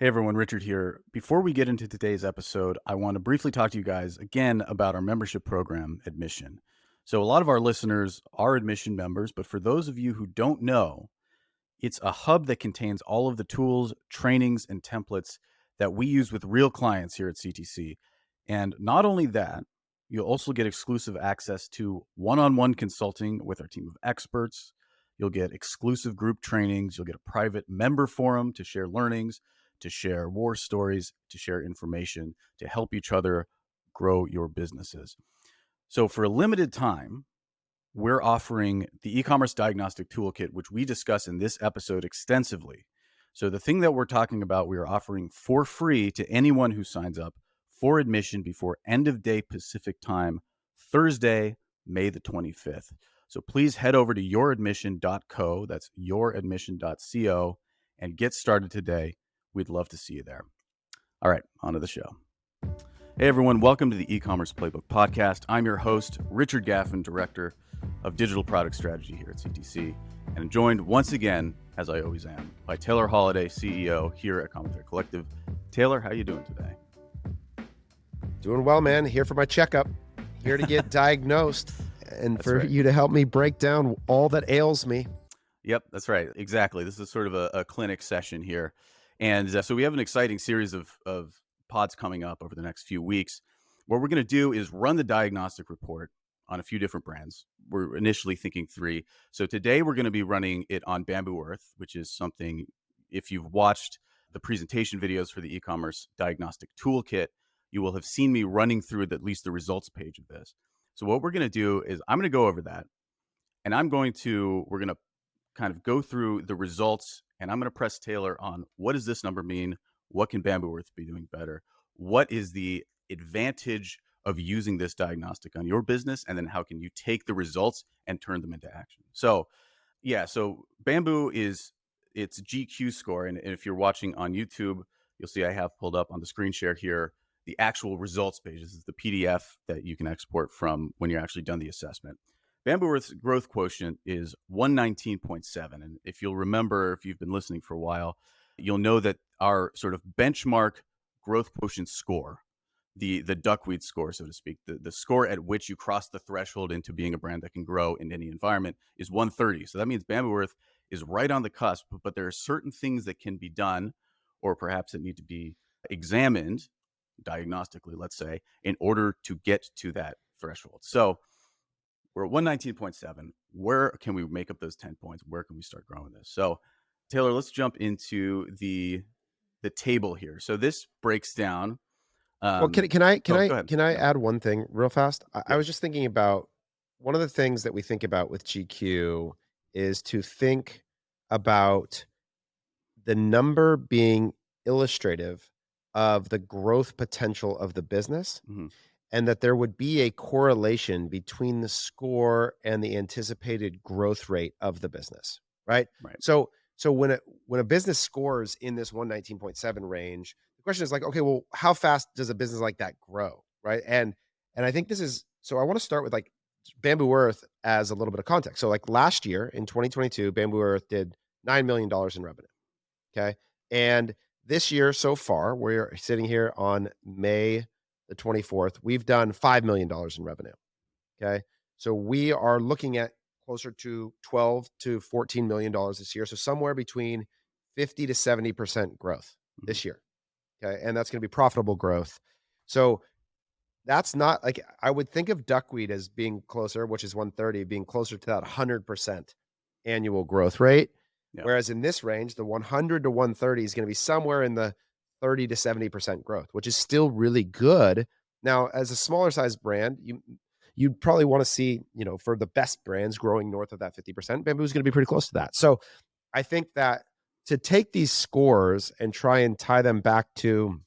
Hey everyone, Richard here. Before we get into today's episode, I want to briefly talk to you guys again about our membership program, Admission. So, a lot of our listeners are Admission members, but for those of you who don't know, it's a hub that contains all of the tools, trainings, and templates that we use with real clients here at CTC. And not only that, you'll also get exclusive access to one-on-one consulting with our team of experts. You'll get exclusive group trainings. You'll get a private member forum to share learnings, to share war stories, to share information, to help each other grow your businesses. So for a limited time, we're offering the e-commerce diagnostic toolkit, which we discuss in this episode extensively. So the thing that we're talking about, we are offering for free to anyone who signs up for admission before end of day Pacific time, Thursday, May the 25th. So please head over to youradmission.co, that's youradmission.co, and get started today. We'd love to see you there. All right, on to the show. Hey everyone, welcome to the E-commerce Playbook Podcast. I'm your host, Richard Gaffin, Director of Digital Product Strategy here at CTC, and I'm joined once again, as I always am, by Taylor Holiday, CEO here at Common Thread Collective. Taylor, how are you doing today? Doing well, man. Here for my checkup. Here to get diagnosed and That's for right. you to help me break down all that ails me. Yep, that's right. Exactly. This is sort of a clinic session here. And so we have an exciting series of pods coming up over the next few weeks. What we're going to do is run the diagnostic report on a few different brands. We're initially thinking 3. So today we're going to be running it on Bambu Earth, which is something, if you've watched the presentation videos for the e-commerce diagnostic toolkit, you will have seen me running through at least the results page of this. So what we're going to do is I'm going to go over that, and we're going to kind of go through the results, and I'm going to press Taylor on what does this number mean? What can Bambu Earth be doing better? What is the advantage of using this diagnostic on your business? And then how can you take the results and turn them into action? So Bambu is its GQ score. And if you're watching on YouTube, you'll see I have pulled up on the screen share here the actual results page. This is the PDF that you can export from when you're actually done the assessment. Bambu Earth's growth quotient is 119.7. And if you'll remember, if you've been listening for a while, you'll know that our sort of benchmark growth quotient score, the duckweed score, so to speak, the score at which you cross the threshold into being a brand that can grow in any environment, is 130. So that means Bambu Earth is right on the cusp, but there are certain things that can be done, or perhaps that need to be examined diagnostically, let's say, in order to get to that threshold. So we're at 119.7. Where can we make up those 10 points? Where can we start growing this? So, Taylor, let's jump into the table here. So this breaks down. Well, can Go ahead. I add one thing real fast? I Yeah. was just thinking about one of the things that we think about with GQ is to think about the number being illustrative of the growth potential of the business, Mhm. and that there would be a correlation between the score and the anticipated growth rate of the business, right? Right. So when a business scores in this 119.7 range, the question is like, okay, well, how fast does a business like that grow, right? And I think this is so I want to start with like Bambu Earth as a little bit of context. So like last year in 2022, Bambu Earth did $9 million in revenue. Okay. And this year so far, we're sitting here on May the 24th. We've done $5 million in revenue. Okay. So we are looking at closer to 12 to $14 million this year. So somewhere between 50 to 70% growth Mhm. this year. Okay. And that's going to be profitable growth. So that's not like I would think of duckweed as being closer, which is 130, being closer to that 100% annual growth rate. Yeah. Whereas in this range, the 100 to 130 is going to be somewhere in the 30 to 70% growth, which is still really good. Now, as a smaller size brand, you'd probably want to see, for the best brands growing north of that 50%, Bamboo is going to be pretty close to that. So I think that to take these scores and try and tie them back to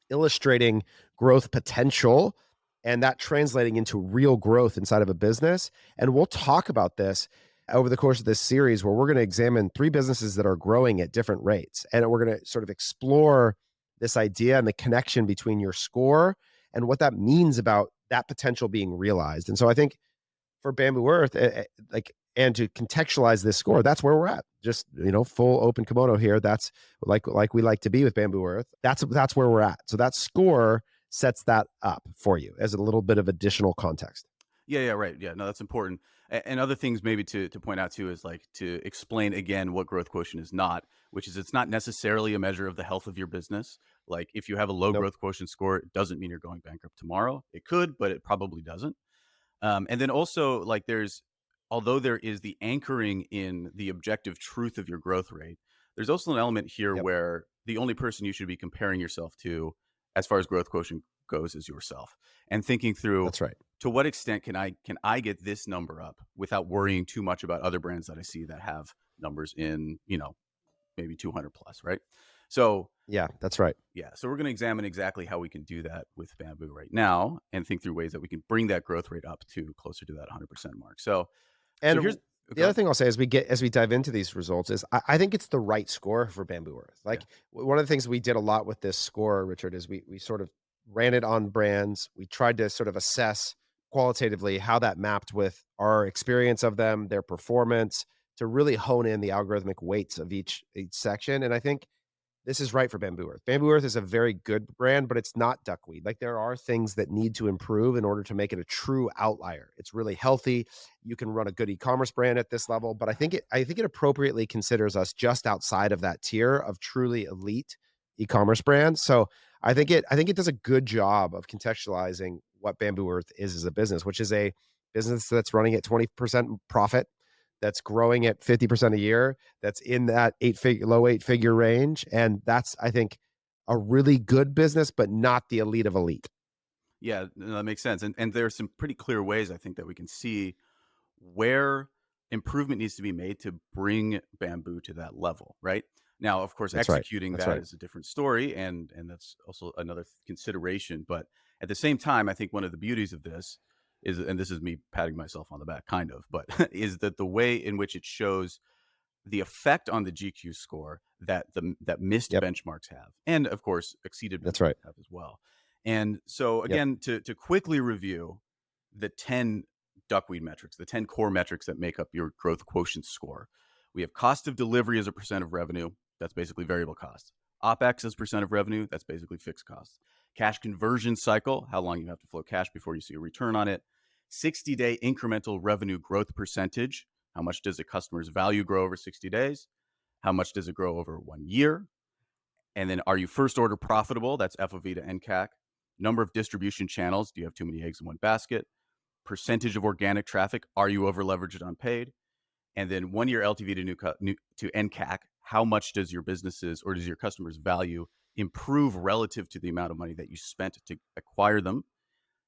illustrating growth potential and that translating into real growth inside of a business. And we'll talk about this over the course of this series where we're going to examine 3 businesses that are growing at different rates. And we're going to sort of explore this idea and the connection between your score and what that means about that potential being realized. And so I think for Bambu Earth, and to contextualize this score, that's where we're at. just, full open kimono here. That's like we like to be with Bamboo Earth. That's where we're at. So that score sets that up for you as a little bit of additional context. Yeah, right. Yeah, no, that's important. And other things maybe to point out too is like to explain again what growth quotient is not, which is it's not necessarily a measure of the health of your business. Like if you have a low Nope. growth quotient score, it doesn't mean you're going bankrupt tomorrow. It could, but it probably doesn't. And then also like although there is the anchoring in the objective truth of your growth rate, there's also an element here Yep. where the only person you should be comparing yourself to as far as growth quotient goes is yourself, and thinking through That's right. to what extent can I get this number up without worrying too much about other brands that I see that have numbers in, maybe 200 plus, right? So Yeah, that's right. yeah, so we're going to examine exactly how we can do that with Bamboo right now and think through ways that we can bring that growth rate up to closer to that 100% mark. So here's And the go other ahead. thing I'll say as we dive into these results is I think it's the right score for Bamboo Earth. Yeah. Like one of the things we did a lot with this score, Richard, is we sort of ran it on brands. We tried to sort of assess qualitatively how that mapped with our experience of them, their performance, to really hone in the algorithmic weights of each section. And I think this is right for Bamboo Earth. Bamboo Earth is a very good brand, but it's not duckweed. Like there are things that need to improve in order to make it a true outlier. It's really healthy. You can run a good e-commerce brand at this level, but I think it appropriately considers us just outside of that tier of truly elite e-commerce brands. So I think it does a good job of contextualizing what Bamboo Earth is as a business, which is a business that's running at 20% profit, that's growing at 50% a year, that's in that low eight-figure range, and that's, I think, a really good business, but not the elite of elite. Yeah, no, that makes sense. And there's some pretty clear ways I think that we can see where improvement needs to be made to bring Bamboo to that level, right? Now, of course, That's right. executing That's that right. is a different story, and that's also another consideration. But at the same time, I think one of the beauties of this is, and this is me patting myself on the back, kind of, but is that the way in which it shows the effect on the GQ score that missed Yep. benchmarks have, and of course, exceeded That's right. benchmarks have as well. And so, Yep. again, to quickly review the 10 duckweed metrics, the 10 core metrics that make up your growth quotient score. We have cost of delivery as a percent of revenue. That's basically variable cost. OPEX as percent of revenue. That's basically fixed costs. Cash conversion cycle, how long you have to flow cash before you see a return on it. 60-day incremental revenue growth percentage. How much does a customer's value grow over 60 days? How much does it grow over 1 year? And then are you first order profitable? That's FOV to NCAC. Number of distribution channels. Do you have too many eggs in one basket? Percentage of organic traffic. Are you over leveraged on paid? And then 1 year LTV to NCAC. How much does your businesses or does your customers' value improve relative to the amount of money that you spent to acquire them?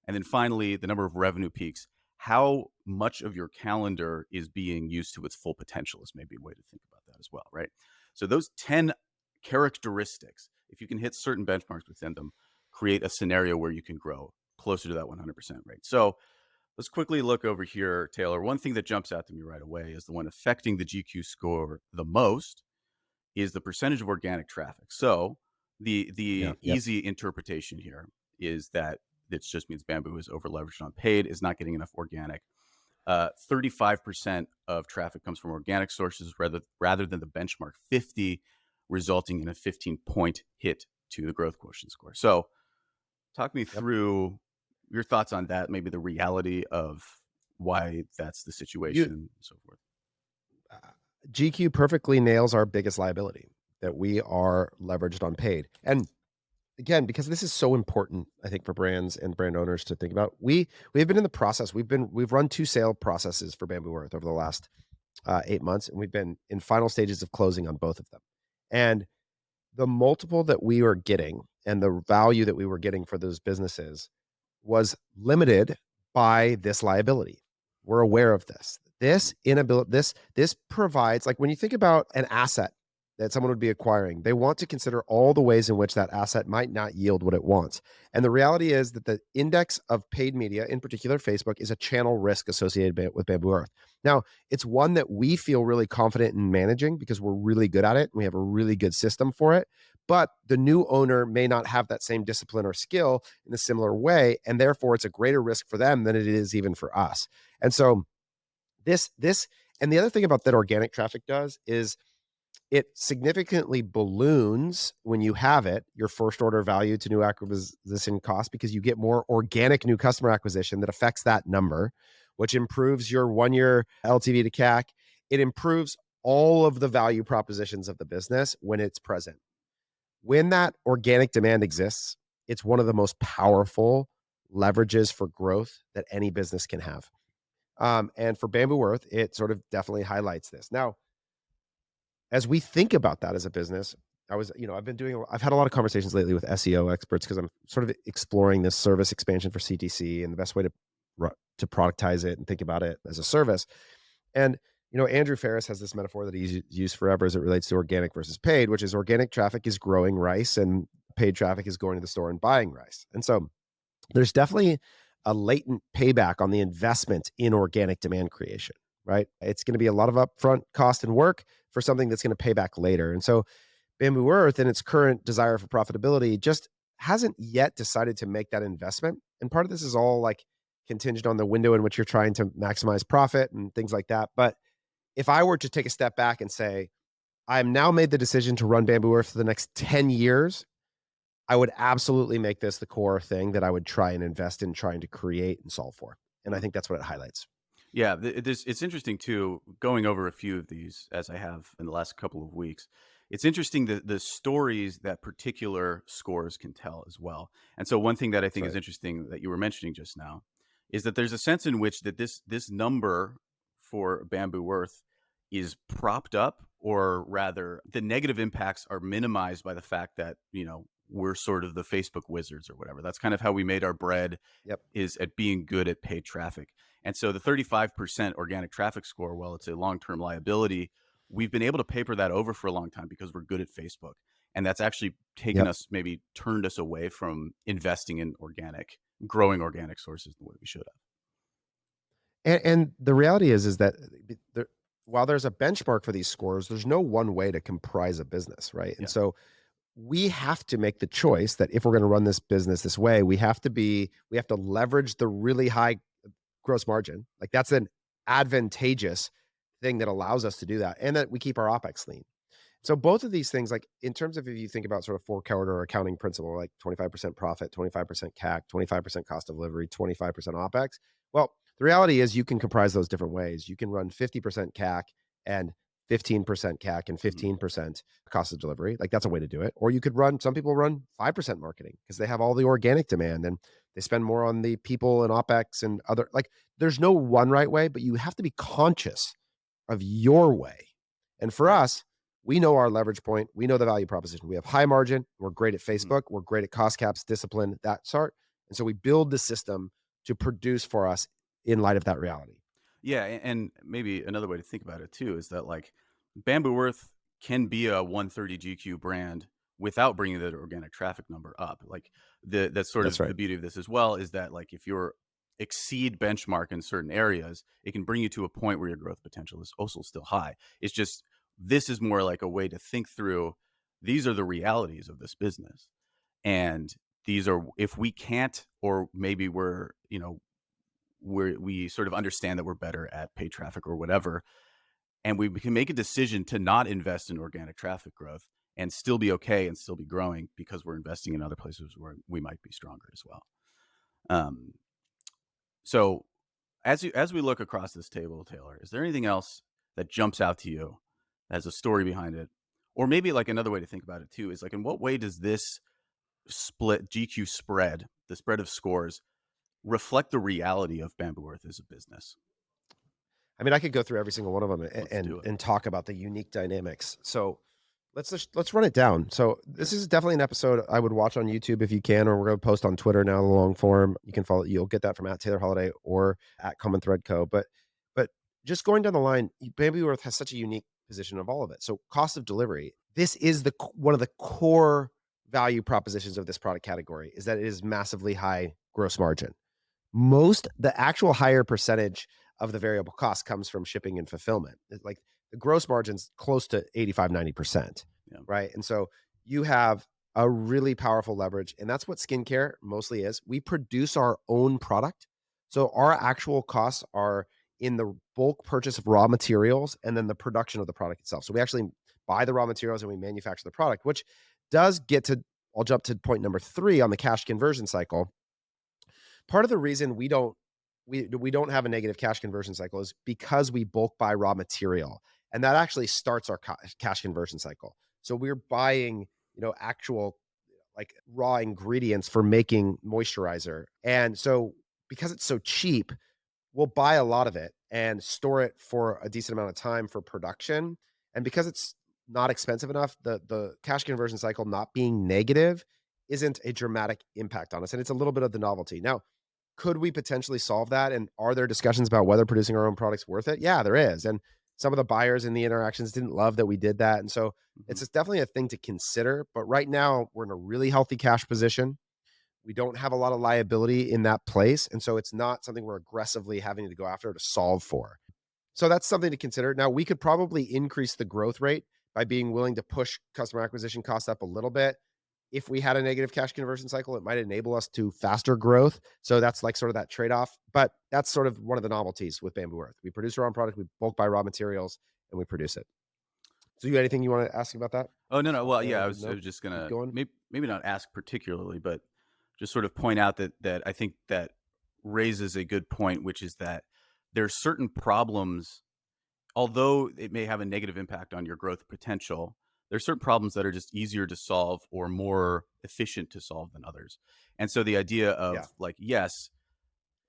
And then finally, the number of revenue peaks. How much of your calendar is being used to its full potential is maybe a way to think about that as well, right? So those 10 characteristics, if you can hit certain benchmarks within them, create a scenario where you can grow closer to that 100% rate. So let's quickly look over here, Taylor. One thing that jumps out to me right away is the one affecting the GQ score the most is the percentage of organic traffic. So the Yeah. the Yep. easy interpretation here is that this just means Bamboo is over leveraged on paid, is not getting enough organic. 35% of traffic comes from organic sources rather than the benchmark 50, resulting in a 15-point hit to the growth quotient score. So talk me Yep. through your thoughts on that, maybe the reality of why that's the You situation and so forth. uh, GQ perfectly nails our biggest liability, that we are leveraged on paid. And again, because this is so important, I think, for brands and brand owners to think about. We've been in the process. We've run 2 sale processes for Bamboo Earth over the last 8 months, and we've been in final stages of closing on both of them. And the multiple that we were getting and the value that we were getting for those businesses was limited by this liability. We're aware of this. This inability, this provides, like when you think about an asset that someone would be acquiring, they want to consider all the ways in which that asset might not yield what it wants. And the reality is that the index of paid media, in particular Facebook, is a channel risk associated with Bamboo Earth. Now, it's one that we feel really confident in managing because we're really good at it. And we have a really good system for it. But the new owner may not have that same discipline or skill in a similar way. And therefore, it's a greater risk for them than it is even for us. And so, this And the other thing about that organic traffic does is it significantly balloons when you have it, your first order value to new acquisition cost, because you get more organic new customer acquisition that affects that number, which improves your 1 year LTV to CAC. It improves all of the value propositions of the business when it's present. When that organic demand exists, it's one of the most powerful leverages for growth that any business can have. And for Bamboo Earth, it sort of definitely highlights this. Now, as we think about that as a business, I've had a lot of conversations lately with SEO experts because I'm sort of exploring this service expansion for CTC and the best way to productize it and think about it as a service. And Andrew Ferris has this metaphor that he's used forever as it relates to organic versus paid, which is organic traffic is growing rice and paid traffic is going to the store and buying rice. And so there's definitely a latent payback on the investment in organic demand creation, right? It's going to be a lot of upfront cost and work for something that's going to pay back later. And so Bamboo Earth, in its current desire for profitability, just hasn't yet decided to make that investment. And part of this is all like contingent on the window in which you're trying to maximize profit and things like that. But if I were to take a step back and say, I'm now made the decision to run Bamboo Earth for the next 10 years, I would absolutely make this the core thing that I would try and invest in trying to create and solve for. And I think that's what it highlights. Yeah, it's interesting too, going over a few of these as I have in the last couple of weeks. It's interesting the stories that particular scores can tell as well. And so one thing that I That's think is right. interesting that you were mentioning just now is that there's a sense in which that this number for Bamboo Earth is propped up, or rather the negative impacts are minimized by the fact that, we're sort of the Facebook wizards or whatever. That's kind of how we made our bread, Yep. is at being good at paid traffic. And so the 35% organic traffic score, while it's a long-term liability, we've been able to paper that over for a long time because we're good at Facebook. And that's actually taken Yep. us, maybe turned us away from investing in growing organic sources the way we should have. And the reality is that there, while there's a benchmark for these scores, there's no one way to comprise a business, right? And Yeah. so we have to make the choice that if we're going to run this business this way, we have to leverage the really high gross margin. Like that's an advantageous thing that allows us to do that, and that we keep our OpEx lean. So both of these things, like in terms of if you think about sort of four quarter accounting principle, like 25% profit, 25% CAC, 25% cost of delivery, 25% OpEx. Well, the reality is you can comprise those different ways. You can run 50% CAC and 15% CAC and Mhm. 15% cost of delivery. Like that's a way to do it. Or you could run, some people run 5% marketing because they have all the organic demand and they spend more on the people and OpEx and other, like there's no one right way, but you have to be conscious of your way. And for Right. us, we know our leverage point. We know the value proposition. We have high margin. We're great at Mhm. Facebook. We're great at cost caps, discipline, that sort. And so we build the system to produce for us in light of that reality. Yeah, and maybe another way to think about it too is that, like, Bamboo Earth can be a 130 GQ brand without bringing the organic traffic number up. Like, that's sort That's of right. the beauty of this as well, is that, like, if you're exceed benchmark in certain areas, it can bring you to a point where your growth potential is also still high. It's just, this is more like a way to think through, these are the realities of this business. And these are, if we can't, or maybe we're, we sort of understand that we're better at paid traffic or whatever, and we can make a decision to not invest in organic traffic growth and still be okay and still be growing because we're investing in other places where we might be stronger as well. Um, so as we look across this table, Taylor, is there anything else that jumps out to you that has a story behind it? Or maybe like another way to think about it too is like, in what way does this split GQ spread, the spread of scores, reflect the reality of Bamboo Earth as a business? I mean, I could go through every single one of them Let's do it. and talk about the unique dynamics. So let's run it down. So this Sure. is definitely an episode I would watch on YouTube if you can, or we're going to post on Twitter now, the long form. You can follow. You'll get that from at Taylor Holiday or at Common Thread Co. But just going down the line, Bamboo Earth has such a unique position of all of it. So cost of delivery. This is one of the core value propositions of this product category is that it is massively high gross margin. The actual higher percentage of the variable cost comes from shipping and fulfillment. Like the gross margin's close to 85-90%, Yeah. right? And so you have a really powerful leverage, and that's what skincare mostly is. We produce our own product. So our actual costs are in the bulk purchase of raw materials and then the production of the product itself. So we actually buy the raw materials and we manufacture the product, which does get to, I'll jump to point number 3 on the cash conversion cycle. Part of the reason we don't have a negative cash conversion cycle is because we bulk buy raw material, and that actually starts our cash conversion cycle. So we're buying, actual like raw ingredients for making moisturizer. And so because it's so cheap, we'll buy a lot of it and store it for a decent amount of time for production. And because it's not expensive enough, the cash conversion cycle not being negative isn't a dramatic impact on us. And it's a little bit of the novelty. Now, could we potentially solve that? And are there discussions about whether producing our own products worth it? Yeah, there is. And some of the buyers in the interactions didn't love that we did that. And so it's Mhm. just definitely a thing to consider. But right now, we're in a really healthy cash position. We don't have a lot of liability in that place. And so it's not something we're aggressively having to go after to solve for. So that's something to consider. Now, we could probably increase the growth rate by being willing to push customer acquisition costs up a little bit. If we had a negative cash conversion cycle, it might enable us to faster growth. So that's like sort of that trade off. But that's sort of one of the novelties with Bamboo Earth. We produce our own product, we bulk buy raw materials, and we produce it. So, you anything you want to ask about that? Oh, no, no. Well, yeah, I Nope. was just Keep gonna going. maybe not ask particularly, but just sort of point out that I think that raises a good point, which is that there's certain problems, although it may have a negative impact on your growth potential, there's certain problems that are just easier to solve or more efficient to solve than others. And so the idea Yeah. of like, yes,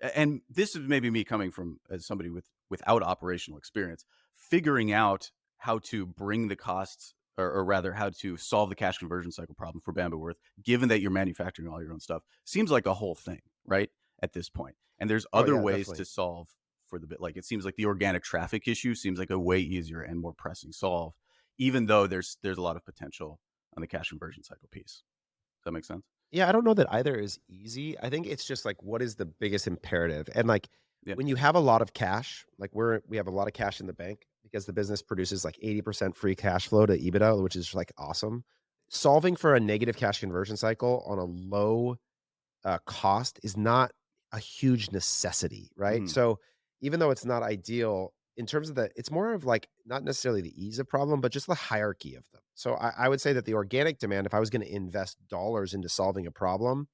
and this is maybe me coming from as somebody without operational experience, figuring out how to bring the costs or rather how to solve the cash conversion cycle problem for Bamboo Earth, given that you're manufacturing all your own stuff, seems like a whole thing, right? At this point. And there's Oh, other yeah, ways to definitely. solve for the bit. Like it seems like the organic traffic issue seems like a way easier and more pressing solve, even though there's a lot of potential on the cash conversion cycle piece. Does that make sense? Yeah, I don't know that either is easy. I think it's just like what is the biggest imperative? And like Yeah. when you have a lot of cash, like we have a lot of cash in the bank because the business produces like 80% free cash flow to EBITDA, which is like awesome. Solving for a negative cash conversion cycle on a low cost is not a huge necessity, right? Mhm. So even though it's not ideal in terms of it's more of like not necessarily the ease of problem, but just the hierarchy of them. So I would say that the organic demand, if I was going to invest dollars into solving a problem,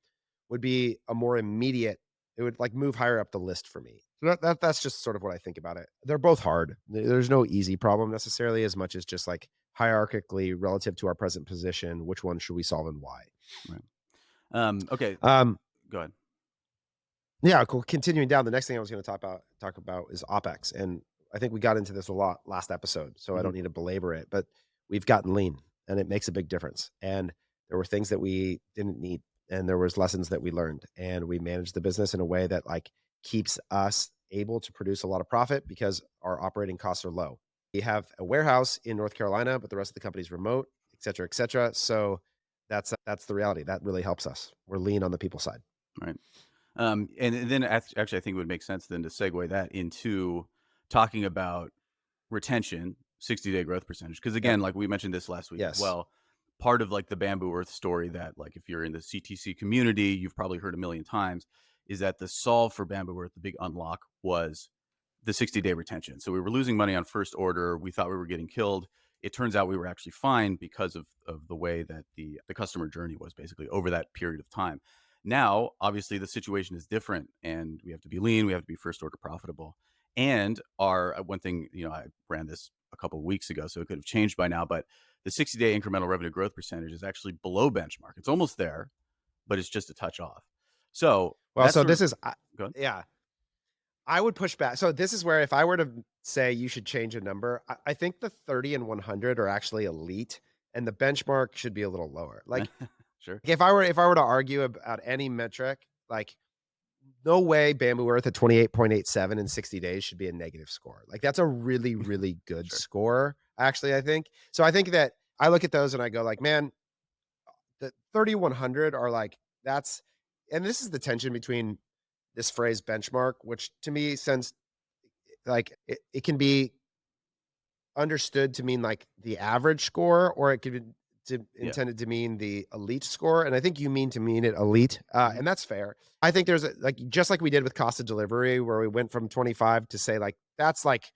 would be a more immediate. It would like move higher up the list for me. So that's just sort of what I think about it. They're both hard. There's no easy problem necessarily, as much as just like hierarchically relative to our present position. Which one should we solve and why? Right. Okay. Um, Go ahead. Yeah, cool. Continuing down, the next thing I was going to talk about is OpEx, and I think we got into this a lot last episode, so I don't Mhm. need to belabor it. But we've gotten lean, and it makes a big difference. And there were things that we didn't need, and there was lessons that we learned, and we managed the business in a way that like keeps us able to produce a lot of profit because our operating costs are low. We have a warehouse in North Carolina, but the rest of the company's remote, et cetera, et cetera. So that's the reality. That really helps us. We're lean on the people side. Right. And then actually, I think it would make sense then to segue that into talking about retention, 60-day growth percentage. Because Yep. again, like we mentioned this last week as Yes. well, part of like the Bamboo Earth story that like if you're in the CTC community, you've probably heard a million times, is that the solve for Bamboo Earth, the big unlock was the 60-day retention. So we were losing money on first order. We thought we were getting killed. It turns out we were actually fine because of the way that the customer journey was basically over that period of time. Now, obviously, the situation is different, and we have to be lean. We have to be first order profitable. And our one thing, I ran this a couple of weeks ago, so it could have changed by now. But the 60-day incremental revenue growth percentage is actually below benchmark. It's almost there, but it's just a touch off. So Well, that's so sort of this is good. yeah, I would push back. So this is where if I were to say you should change a number, I think the 30 and 100 are actually elite, and the benchmark should be a little lower. Like Sure, if I were to argue about any metric, like no way Bamboo Earth at 28.87 in 60 days should be a negative score. Like that's a really, really good sure. score, actually, I think. So I think that I look at those and I go like, man, the 3100 are like that's and this is the tension between this phrase benchmark, which to me sends like it can be understood to mean like the average score, or it could Yeah. intended to mean the elite score, and I think you mean to mean it elite, Mhm. and that's fair. I think there's a like, just like we did with cost of delivery, where we went from 25 to say, like, that's, like,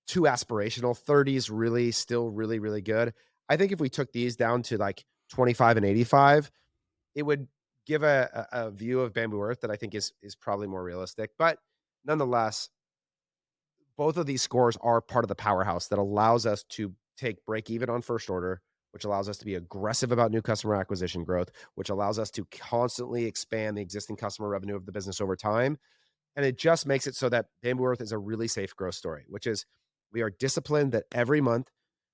too aspirational. 30 is really still really, really good. I think if we took these down to, like, 25 and 85, it would give a view of Bamboo Earth that I think is probably more realistic, but nonetheless, both of these scores are part of the powerhouse that allows us to take break even on first order, which allows us to be aggressive about new customer acquisition growth, which allows us to constantly expand the existing customer revenue of the business over time. And it just makes it so that Bamboo Earth is a really safe growth story, which is we are disciplined that every month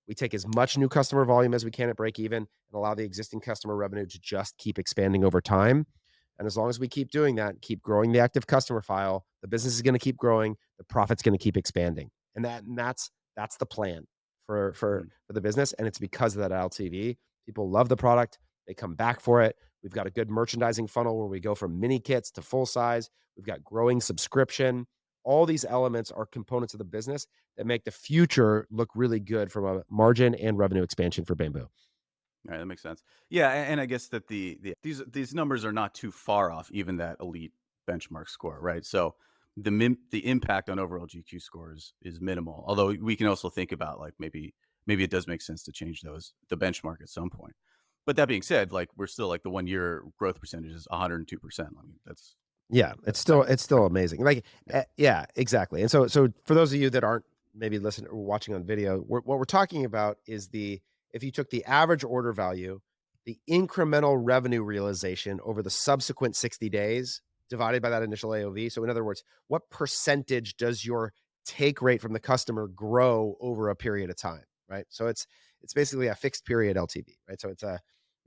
we take as much new customer volume as we can at break even and allow the existing customer revenue to just keep expanding over time. And as long as we keep doing that, keep growing the active customer file, the business is going to keep growing, the profit's going to keep expanding. And that's the plan Mhm. for the business. And it's because of that LTV. People love the product, they come back for it. We've got a good merchandising funnel where we go from mini kits to full size. We've got growing subscription. All these elements are components of the business that make the future look really good from a margin and revenue expansion for Bamboo. Right, that makes sense. Yeah, and I guess that these numbers are not too far off even that elite benchmark score, right? So the impact on overall GQ scores is minimal. Although we can also think about like maybe it does make sense to change the benchmark at some point. But that being said, like we're still like the 1 year growth percentage is 102%. I mean, Yeah, it's still incredible. amazing. Like, Yeah. yeah, exactly. And so for those of you that aren't maybe listening or watching on video, what we're talking about is the if you took the average order value, the incremental revenue realization over the subsequent 60 days divided by that initial AOV. So in other words, what percentage does your take rate from the customer grow over a period of time, right? So it's basically a fixed period LTV, right? So it's a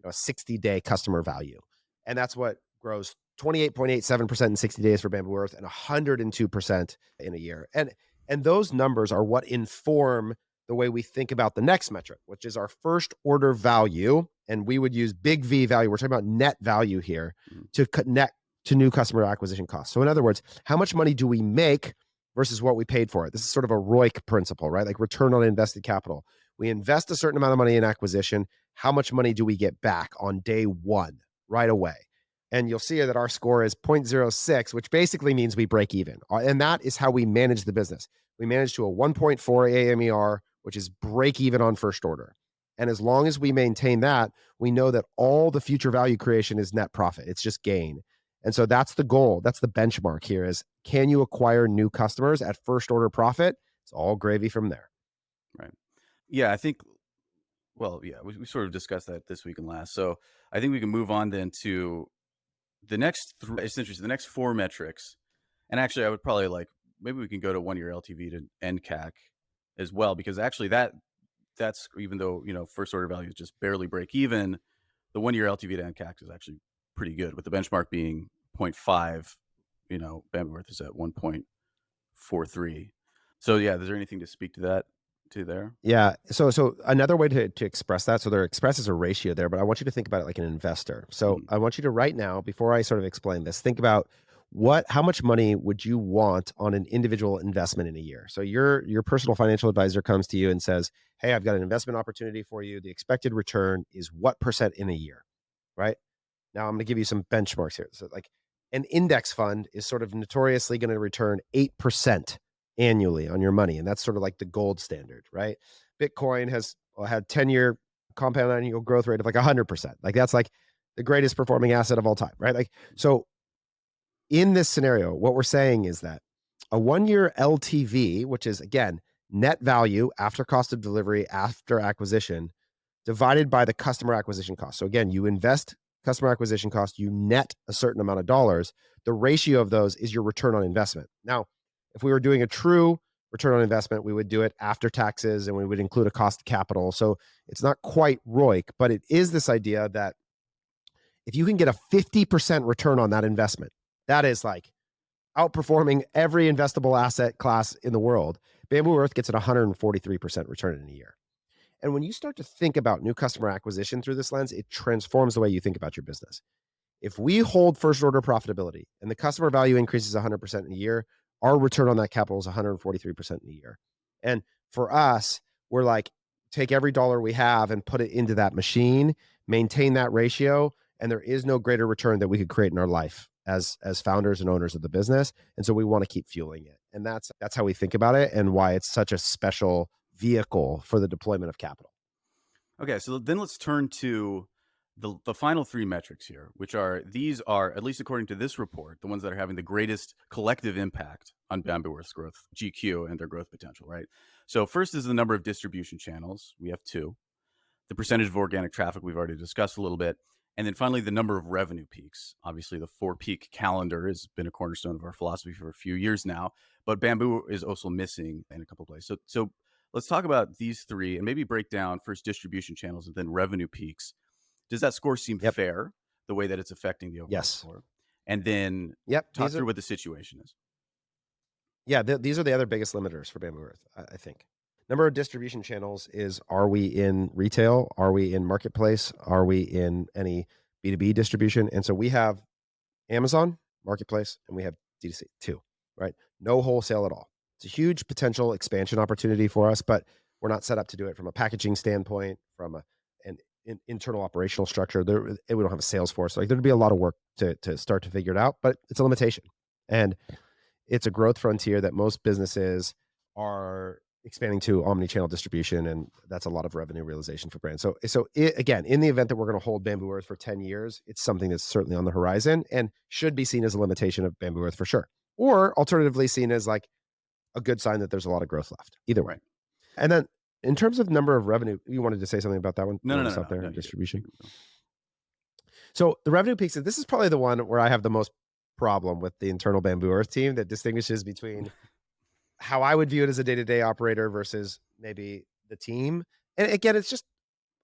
60-day customer value. And that's what grows 28.87% in 60 days for Bamboo Earth and 102% in a year. And those numbers are what inform the way we think about the next metric, which is our first order value. And we would use big V value. We're talking about net value here Mhm. to connect to new customer acquisition costs. So, in other words, how much money do we make versus what we paid for it? This is sort of a ROIC principle, right? Like return on invested capital. We invest a certain amount of money in acquisition. How much money do we get back on day one, right away? And you'll see that our score is 0.06, which basically means we break even. And that is how we manage the business. We manage to a 1.4 AMER, which is break even on first order. And as long as we maintain that, we know that all the future value creation is net profit. It's just gain. And so that's the goal. That's the benchmark here is can you acquire new customers at first order profit? It's all gravy from there. Right. Yeah, I think well, yeah, we sort of discussed that this week and last. So I think we can move on then to the next it's interesting. The next four metrics, and actually, I would probably like maybe we can go to 1 year LTV to end CAC as well, because actually that's even though first order value is just barely break even, the 1 year LTV to end CAC is actually pretty good, with the benchmark being zero point 0.5. Bambu Earth is at 1.43. So yeah, is there anything to speak to that to there? Yeah. So another way to express that, so they're expressed as a ratio there, but I want you to think about it like an investor. So Mhm. I want you to right now, before I sort of explain this, think about how much money would you want on an individual investment in a year? So your personal financial advisor comes to you and says, "Hey, I've got an investment opportunity for you. The expected return is what percent in a year?" Right? Now I'm going to give you some benchmarks here. So like an index fund is sort of notoriously going to return 8% annually on your money. And that's sort of like the gold standard, right? Bitcoin has had 10-year compound annual growth rate of like 100%. Like that's like the greatest performing asset of all time, right? Like, so in this scenario, what we're saying is that a 1 year LTV, which is again, net value after cost of delivery, after acquisition, divided by the customer acquisition cost. So again, you invest customer acquisition cost, you net a certain amount of dollars. The ratio of those is your return on investment. Now, if we were doing a true return on investment, we would do it after taxes and we would include a cost of capital. So it's not quite ROIC, but it is this idea that if you can get a 50% return on that investment, that is like outperforming every investable asset class in the world. Bamboo Earth gets an 143% return in a year. And when you start to think about new customer acquisition through this lens, it transforms the way you think about your business. If we hold first order profitability and the customer value increases 100% in a year, our return on that capital is 143% in a year. And for us, we're like take every dollar we have and put it into that machine, maintain that ratio, and there is no greater return that we could create in our life as founders and owners of the business. And so we want to keep fueling it. And that's how we think about it and why it's such a special vehicle for the deployment of capital. Okay, so then let's turn to the final three metrics here, which are these are, at least according to this report, the ones that are having the greatest collective impact on Bamboo Earth's growth, GQ, and their growth potential, right? So first is the number of distribution channels. We have two. The percentage of organic traffic we've already discussed a little bit. And then finally, the number of revenue peaks. Obviously, the 4 peak calendar has been a cornerstone of our philosophy for a few years now, but Bamboo is also missing in a couple of places. So let's talk about these three and maybe break down first distribution channels and then revenue peaks. Does that score seem Yep. fair, the way that it's affecting the overall Yes. score? And then Yep. talk through what the situation is. These are the other biggest limiters for Bamboo Earth, I think. Number of distribution channels is, are we in retail? Are we in marketplace? Are we in any B2B distribution? And so we have Amazon marketplace and we have D2C too, right? No wholesale at all. It's a huge potential expansion opportunity for us, but we're not set up to do it from a packaging standpoint, from an internal operational structure. We don't have a sales force. Like, there'd be a lot of work to start to figure it out, but it's a limitation. And it's a growth frontier that most businesses are expanding to omni-channel distribution, and that's a lot of revenue realization for brands. Again, in the event that we're going to hold Bamboo Earth for 10 years, it's something that's certainly on the horizon and should be seen as a limitation of Bamboo Earth for sure, or alternatively seen as like a good sign that there's a lot of growth left. Either way. Right. And then in terms of number of revenue, you wanted to say something about that one? No, You no, want no, to no, stop there no. in You distribution. can go. So the revenue peaks, this is probably the one where I have the most problem with the internal Bamboo Earth team that distinguishes between how I would view it as a day-to-day operator versus maybe the team. And again, it's just,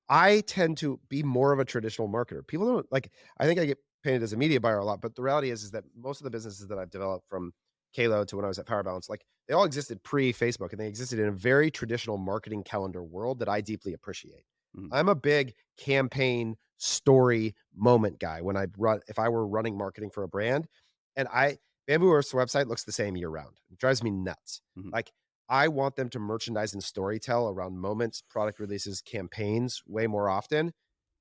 I tend to be more of a traditional marketer. People don't like, I think I get painted as a media buyer a lot, but the reality is that most of the businesses that I've developed, from Kalo to when I was at Power Balance, like, they all existed pre-Facebook and they existed in a very traditional marketing calendar world that I deeply appreciate. Mhm. I'm a big campaign story moment guy when if I were running marketing for a brand, and Bamboo Earth's website looks the same year round. It drives me nuts. Mhm. Like, I want them to merchandise and storytell around moments, product releases, campaigns way more often.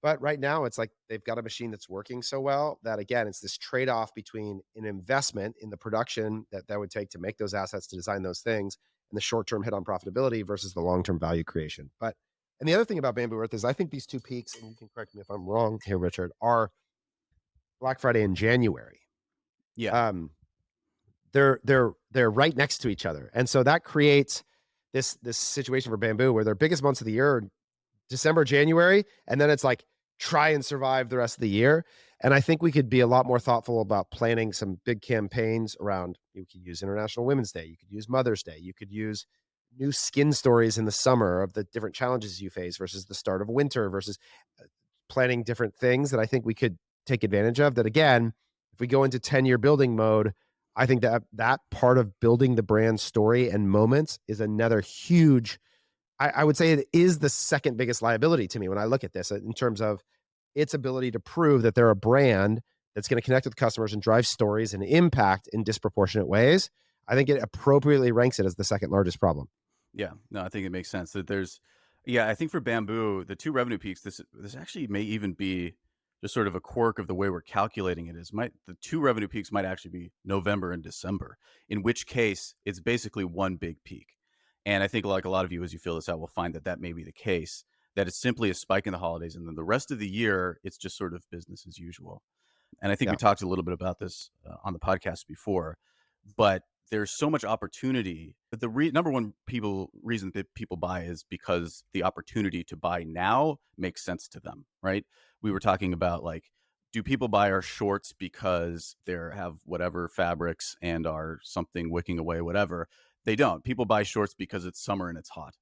But right now, it's like they've got a machine that's working so well that, again, it's this trade off between an investment in the production that would take to make those assets, to design those things, and the short term hit on profitability versus the long term value creation. And the other thing about Bamboo Earth is, I think these two peaks, and you can correct me if I'm wrong here, Richard, are Black Friday and January. Yeah. Um, they're right next to each other, and so that creates this situation for Bamboo where their biggest months of the year are December, January, and then it's like, try and survive the rest of the year. And I think we could be a lot more thoughtful about planning some big campaigns around. You could use International Women's Day, you could use Mother's Day, you could use new skin stories in the summer of the different challenges you face versus the start of winter, versus planning different things that I think we could take advantage of. That, again, if we go into 10-year building mode, I think that part of building the brand story and moments is another huge, I would say it is the second biggest liability to me when I look at this, in terms of its ability to prove that they're a brand that's going to connect with customers and drive stories and impact in disproportionate ways. I think it appropriately ranks it as the second largest problem. Yeah, no, I think it makes sense that yeah, I think for Bamboo, the two revenue peaks, this actually may even be just sort of a quirk of the way we're calculating it. The two revenue peaks might actually be November and December, in which case it's basically one big peak. And I think, like a lot of you, as you fill this out, will find that that may be the case, that it's simply a spike in the holidays, and then the rest of the year, it's just sort of business as usual. And I think we Yeah. talked a little bit about this on the podcast before, but there's so much opportunity. But the number one reason that people buy is because the opportunity to buy now makes sense to them, right? We were talking about, like, do people buy our shorts because they have whatever fabrics and are something wicking away, whatever? They don't. People buy shorts because it's summer and it's hot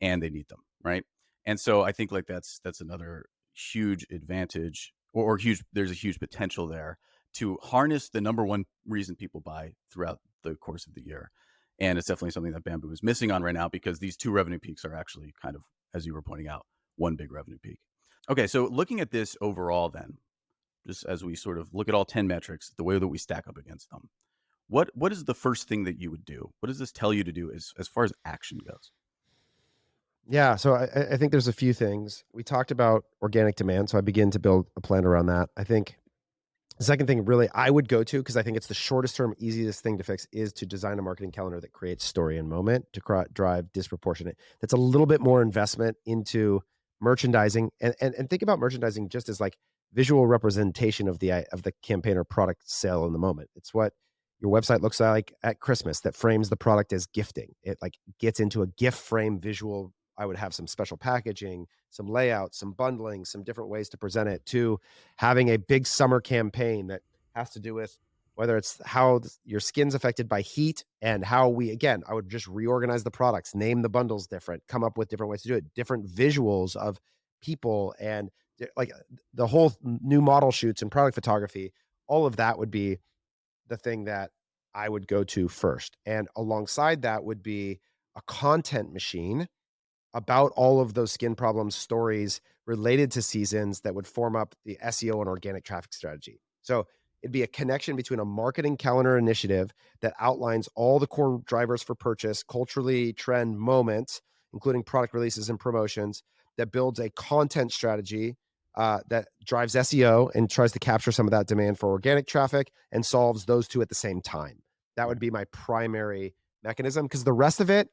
and they need them, right? And so I think, like, that's another huge advantage, or huge. There's a huge potential there to harness the number one reason people buy throughout the course of the year. And it's definitely something that Bamboo is missing on right now, because these two revenue peaks are actually kind of, as you were pointing out, one big revenue peak. Okay, so looking at this overall, then, just as we sort of look at all 10 metrics, the way that we stack up against them, what is the first thing that you would do? What does this tell you to do as far as action goes? Yeah, so I think there's a few things. We talked about organic demand, so I begin to build a plan around that. I think the second thing really I would go to, because I think it's the shortest term, easiest thing to fix, is to design a marketing calendar that creates story and moment to drive disproportionate. That's a little bit more investment into merchandising, and think about merchandising just as like visual representation of the campaign or product sale in the moment. It's what your website looks like at Christmas that frames the product as gifting. It like gets into a gift frame visual. I would have some special packaging, some layout, some bundling, some different ways to present it, to having a big summer campaign that has to do with whether it's how your skin's affected by heat, and how we, again, I would just reorganize the products, name the bundles different, come up with different ways to do it, different visuals of people, and like the whole new model shoots and product photography. All of that would be the thing that I would go to first. And alongside that would be a content machine about all of those skin problems, stories related to seasons that would form up the SEO and organic traffic strategy. So it'd be a connection between a marketing calendar initiative that outlines all the core drivers for purchase, culturally trend moments, including product releases and promotions, that builds a content strategy that drives SEO and tries to capture some of that demand for organic traffic and solves those two at the same time. That would Right. be my primary mechanism, because the rest of it,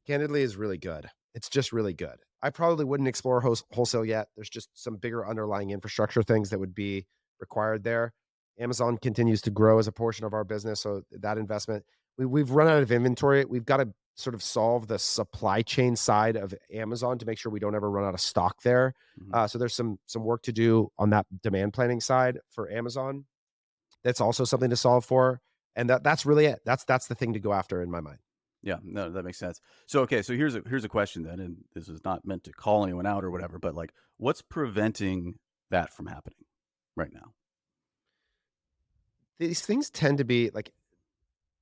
candidly, is really good. It's just really good. I probably wouldn't explore wholesale yet. There's just some bigger underlying infrastructure things that would be required there. Amazon continues to grow as a portion of our business, so that investment, we've run out of inventory. We've got to sort of solve the supply chain side of Amazon to make sure we don't ever run out of stock there. Mhm. So there's some work to do on that demand planning side for Amazon. That's also something to solve for, and that's really it. That's the thing to go after in my mind. Yeah, no, that makes sense. So, okay, so here's a question then, and this is not meant to call anyone out or whatever, but like, what's preventing that from happening right now? These things tend to be like,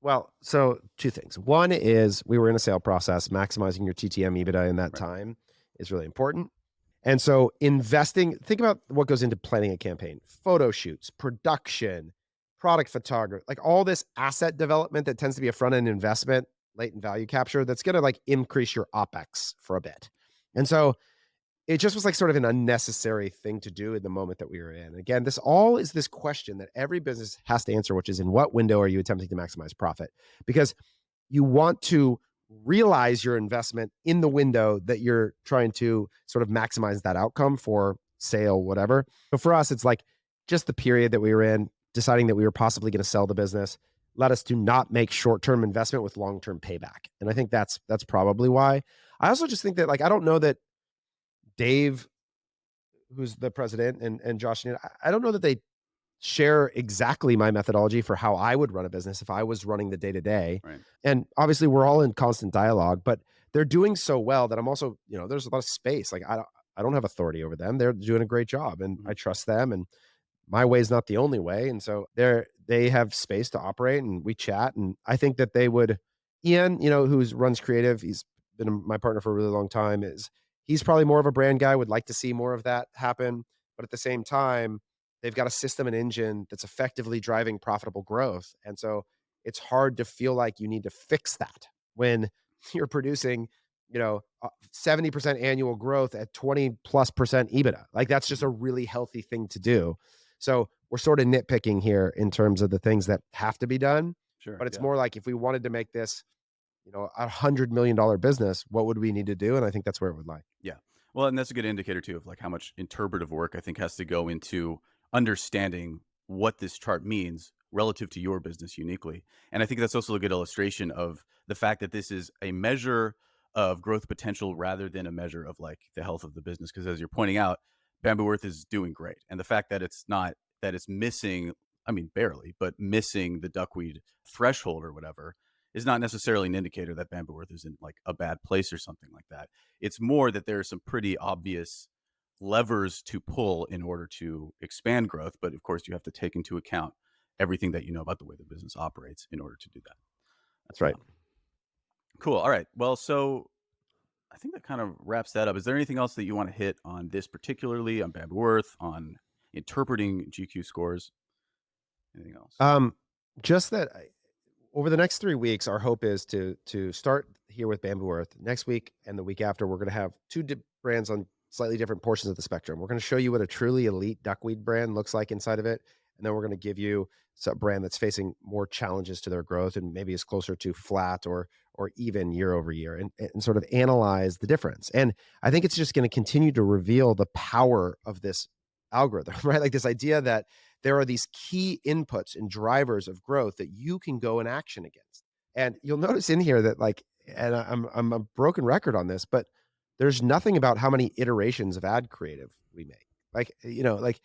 well, so 2 things. One is we were in a sale process. Maximizing your TTM EBITDA in that Right. time is really important. And so investing, think about what goes into planning a campaign: photo shoots, production, product photography, like all this asset development that tends to be a front end investment, latent value capture, that's going to like increase your OpEx for a bit. And so it just was like sort of an unnecessary thing to do in the moment that we were in. Again, this all is this question that every business has to answer, which is, in what window are you attempting to maximize profit? Because you want to realize your investment in the window that you're trying to sort of maximize that outcome for sale, whatever. But for us, it's like just the period that we were in, deciding that we were possibly going to sell the business led us to not make short-term investment with long-term payback. And I think that's probably why. I also just think that, like, I don't know that Dave, who's the president, and Josh, I don't know that they share exactly my methodology for how I would run a business if I was running the day to day. Right. And obviously, we're all in constant dialogue, but they're doing so well that I'm also, there's a lot of space. Like, I don't have authority over them. They're doing a great job, and I Mhm. trust them. And my way is not the only way. And so they have space to operate, and we chat. And I think that they would, Ian, who's runs creative, he's been my partner for a really long time, is he's probably more of a brand guy, would like to see more of that happen. But at the same time, they've got a system and engine that's effectively driving profitable growth. And so it's hard to feel like you need to fix that when you're producing, 70% annual growth at 20 plus percent EBITDA. Like, that's just a Mhm. really healthy thing to do. So we're sort of nitpicking here in terms of the things that have to be done. Sure. But it's Yeah. more like, if we wanted to make this, $100 million business, what would we need to do? And I think that's where it would lie. Yeah. Well, and that's a good indicator too of like how much interpretive work I think has to go into understanding what this chart means relative to your business uniquely. And I think that's also a good illustration of the fact that this is a measure of growth potential rather than a measure of like the health of the business. Because as you're pointing out, Bamboo Earth is doing great. And the fact that it's not that it's missing, I mean barely, but missing the duckweed threshold or whatever is not necessarily an indicator that Bamboo Earth is in like a bad place or something like that. It's more that there are some pretty obvious levers to pull in order to expand growth, but of course you have to take into account everything that you know about the way the business operates in order to do that. That's right. Cool. All right. Well, so I think that kind of wraps that up. Is there anything else that you want to hit on this particularly on Bamboo Earth, on interpreting GQ scores? Anything else? Um, just that over the next 3 weeks, our hope is to start here with Bamboo Earth. Next week and the week after, we're going to have brands on slightly different portions of the spectrum. We're going to show you what a truly elite duckweed brand looks like inside of it. And then we're going to give you a brand that's facing more challenges to their growth and maybe is closer to flat or even year over year, and sort of analyze the difference. And I think it's just going to continue to reveal the power of this algorithm, right? Like this idea that there are these key inputs and drivers of growth that you can go and action against. And you'll notice in here that I'm a broken record on this, but there's nothing about how many iterations of ad creative we make. Like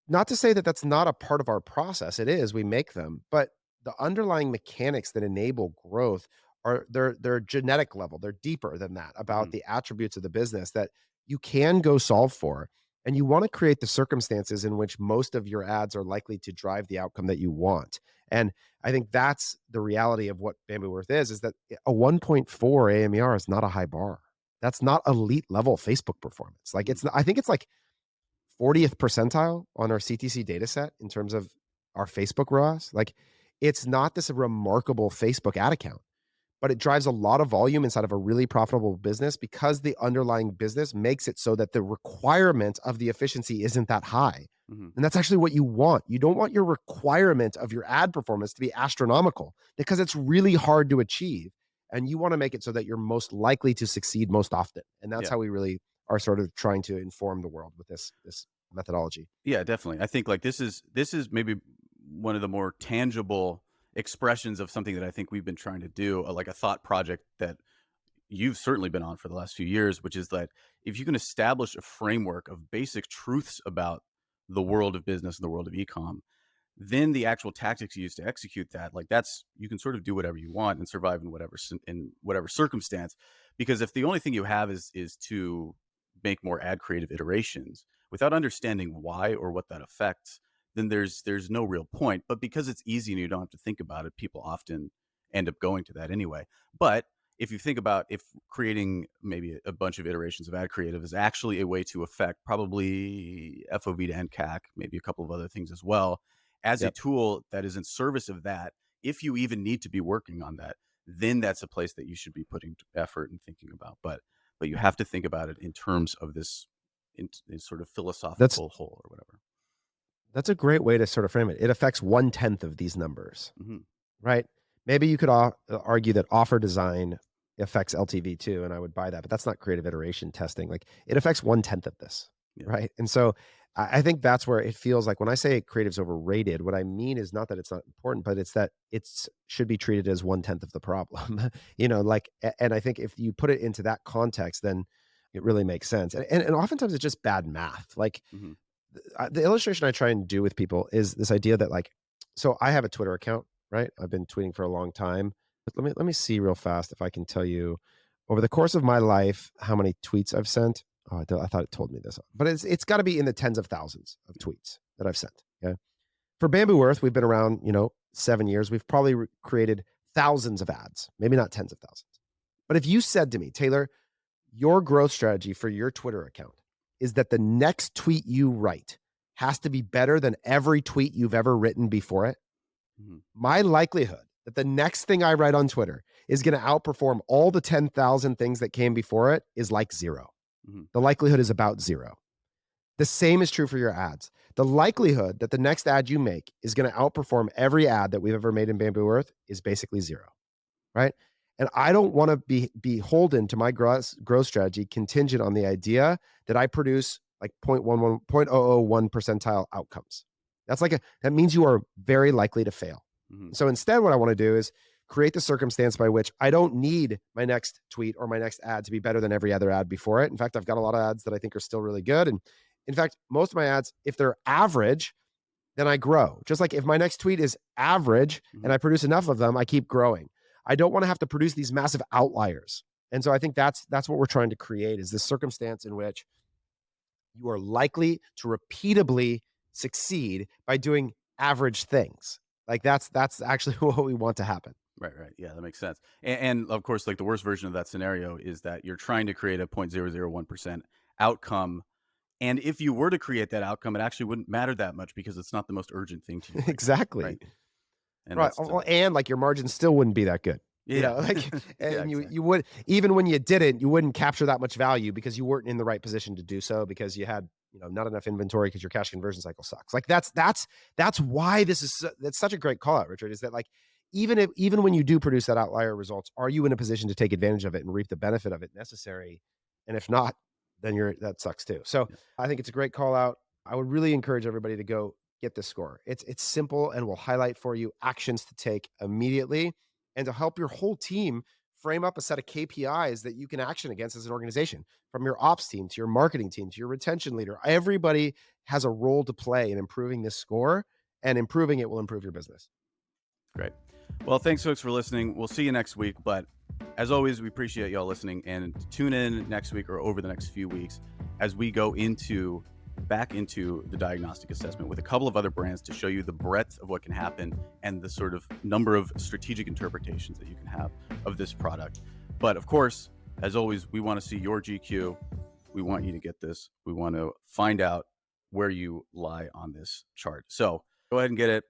not to say that that's not a part of our process. It is. We make them, but the underlying mechanics that enable growth are they're genetic level. They're deeper than that about Mhm. the attributes of the business that you can go solve for. And you want to create the circumstances in which most of your ads are likely to drive the outcome that you want. And I think that's the reality of what Bamboo Earth is that a 1.4 AMER is not a high bar. That's not elite level Facebook performance. Like Mhm. I think it's like 40th percentile on our CTC data set in terms of our Facebook ROAS. Like it's not this remarkable Facebook ad account, but it drives a lot of volume inside of a really profitable business because the underlying business makes it so that the requirement of the efficiency isn't that high. Mhm. And that's actually what you want. You don't want your requirement of your ad performance to be astronomical because it's really hard to achieve. And you want to make it so that you're most likely to succeed most often. And that's Yeah. how we really are sort of trying to inform the world with this methodology. Yeah, definitely. I think like this is maybe one of the more tangible expressions of something that I think we've been trying to do, like a thought project that you've certainly been on for the last few years, which is that if you can establish a framework of basic truths about the world of business and the world of e-com, then the actual tactics you use to execute that, like that's you can sort of do whatever you want and survive in whatever circumstance. Because if the only thing you have is to make more ad creative iterations without understanding why or what that affects, then there's no real point. But because it's easy and you don't have to think about it, people often end up going to that anyway. But if you think about if creating maybe a bunch of iterations of ad creative is actually a way to affect probably FOV to NCAC, maybe a couple of other things as well, as a Yep. tool that is in service of that, if you even need to be working on that, then that's a place that you should be putting effort and thinking about. But you have to think about it in terms of this in sort of That's philosophical whole or whatever. that's a great way to sort of frame it. It affects 1/10 of these numbers. Hmm. Right? Maybe you could argue that offer design affects LTV too, and I would buy that, but that's not creative iteration testing. Like it affects 1/10 of this, Yeah. right? And so I think that's where it feels like when I say creative's overrated, what I mean is not that it's not important, but it's that it's should be treated as 1/10 of the problem. And I think if you put it into that context, then it really makes sense. And oftentimes it's just bad math. Like Hmm. the illustration I try and do with people is this idea that so I have a Twitter account, right? I've been tweeting for a long time. But let me see real fast if I can tell you over the course of my life how many tweets I've sent. Oh, I thought it told me this, but it's got to be in the tens of thousands of Yeah. tweets that I've sent. Okay, for Bamboo Earth, we've been around 7 years. We've probably created thousands of ads, maybe not tens of thousands. But if you said to me, Taylor, your growth strategy for your Twitter account is that the next tweet you write has to be better than every tweet you've ever written before it. Hmm. My likelihood that the next thing I write on Twitter is going to outperform all the 10,000 things that came before it is like zero. Hmm. The likelihood is about zero. The same is true for your ads. The likelihood that the next ad you make is going to outperform every ad that we've ever made in Bamboo Earth is basically zero, right? And I don't want to be beholden to my growth strategy contingent on the idea that I produce like 0.11, percentile outcomes. That means you are very likely to fail. Hmm. So instead, what I want to do is create the circumstance by which I don't need my next tweet or my next ad to be better than every other ad before it. In fact, I've got a lot of ads that I think are still really good. And in fact, most of my ads, if they're average, then I grow. Just like if my next tweet is average and Hmm. I produce enough of them, I keep growing. I don't want to have to produce these massive outliers. And so I think that's what we're trying to create is this circumstance in which you are likely to repeatably succeed by doing average things. Like that's actually what we want to happen. Right, right. Yeah, that makes sense. And of course, like the worst version of that scenario is that you're trying to create a 0.001% outcome. And if you were to create that outcome, it actually wouldn't matter that much because it's not the most urgent thing to you right now. Exactly. Right. And Right. that's Well, and like your margins still wouldn't be that good. Yeah. Like, Yeah, and you exactly. would, even when you didn't, you wouldn't capture that much value because you weren't in the right position to do so, because you had, not enough inventory because your cash conversion cycle sucks. Like, that's why this is that's such a great call out, Richard, is that, like, even when you do produce that outlier results, are you in a position to take advantage of it and reap the benefit of it necessary? And if not, then that sucks too. So Yeah, I think it's a great call out. I would really encourage everybody to go get this score. It's simple and will highlight for you actions to take immediately, and to help your whole team frame up a set of KPIs that you can action against as an organization, from your ops team to your marketing team to your retention leader. Everybody has a role to play in improving this score, and improving it will improve your business. great. Well, thanks, folks, for listening. We'll see you next week. But as always, we appreciate y'all listening, and tune in next week or over the next few weeks as we go back into the diagnostic assessment with a couple of other brands to show you the breadth of what can happen and the sort of number of strategic interpretations that you can have of this product. But of course, as always, we want to see your GQ. We want you to get this. We want to find out where you lie on this chart. So go ahead and get it.